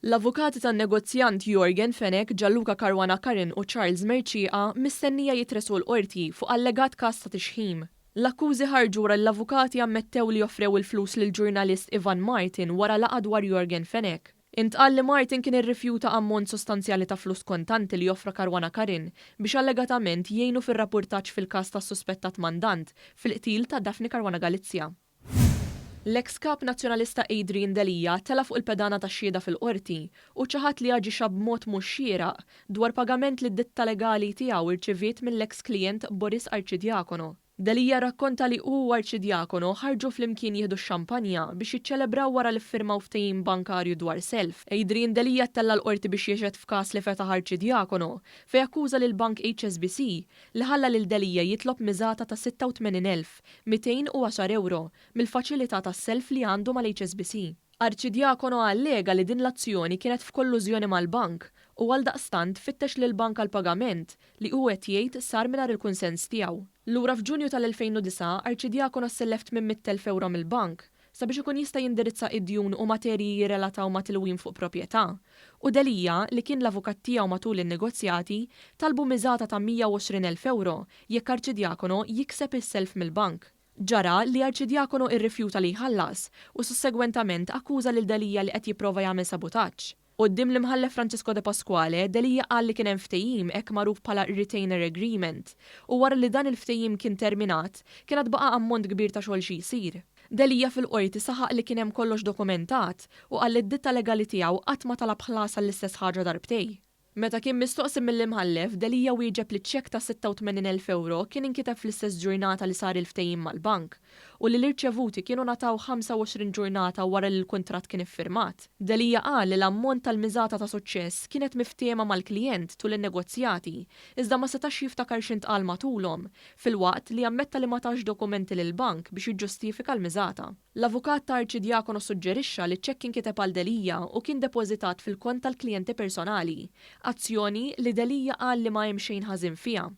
L-Avukati tan-negozjant Yorgen Fenech, Gianluca Caruana Curran u Charles Mercieca mistennija jitressqu L-Qorti fuq allegat każ ta' tixħim. L-akkużi ħarġu wara l-avukati ammettew li joffrew il-flus lill-ġurnalist Ivan Martin wara laqgħa dwar Yorgen Fenech. Intqal li Martin kien irrifjuta ammont sostanzjali ta' flus kontanti li joffra Caruana Curran biex allegatament jgħinu fir-rappurtaġġ fil-każ tas-suspettat mandant fil-qtil ta' Daphne Caruana Galizia. L-eks-kap nazzjonalista Delia tela fuq il-pedana tax-xhieda fil-qorti u ċaħat li aġixa b'mod mhux xieraq dwar pagament li d-ditta legali tiegħu irċeviet mill-eks klient Boris Arċidjakono. Delia rakkonta li hu Arċidjakono ħarġu flimkien jieħdu x-xampanja biex jiċċelebraw wara li ffirmaw ftehim bankarju dwar self. Delia tella l-qorti biex jiexed f'każ li fetaħ Arċidjakono fejn akkuża lil bank HSBC li ħalla lil Delia jitlob miżata ta' 86,210 euro mill-faċilità tas-self li għandu mal-HSBC. Arċidjakono allega li din l-azzjoni kienet f'kollużjoni mal-bank u għaldaqstant fittex lil bank għal pagament li hu qed jgħid sar mingħajr il-kunsens tiegħu. Lura f'Ġunju tal-2009 Arċidjakono selleft 800,000 euro mill-bank sabiex ikun jista' jindirizza id-djun u materji jirrelataw ma' tilwim fuq proprjetà. U Delia li kien l-avukat tiegħu matul in-negozjati talbu miżata ta' 120,000 euro jekk Arċidjakono jikseb is-self mill-bank. Ġara li Arċidjakono irrifjuta li jħallas u sussegwentament akkuża lil Delia li qed jipprova jagħmel sabotaġġ. Quddiem l-imħallef Francisco De Pasquale, Delia qal li kien hemm ftehim hekk magħruf bħala retainer agreement u wara li dan il-ftehim kien terminat kienet baqa' ammont kbir ta' xogħol xi jsir. Delia fil-qorti saħaq li kien hemm kollox dokumentat u qal li d-ditta legali tiegħu qatt ma talab ħlas għall-istess ħaġa darbtej. Meta kien mistoqsim mill-imħallef, Delia wieġeb li ċekk ta' 86,000 euro kien inkiteb fl-istess ġurnata li sar il-ftehim mal-bank u li l-irċevuti kienu nataw 25 ġurnata wara li l-kuntratt kien iffirmat. Delia qal li l-ammont tal-miżata ta' suċċess kienet miftiema mal-klijent tul in-negozjati iżda ma setax jiftakar x'intqal matulhom filwaqt li ammetta li ma tax dokumenti lill-bank biex jiġġustifika l-miżata. L-avukat ta' Arċidjakono suġġerixxa li ċekk inkiteb għal Delia u kien depożitat fil-kont tal-klijenti personali, azzjoni li Delia qal li ma hemm xejn ħażin fiha.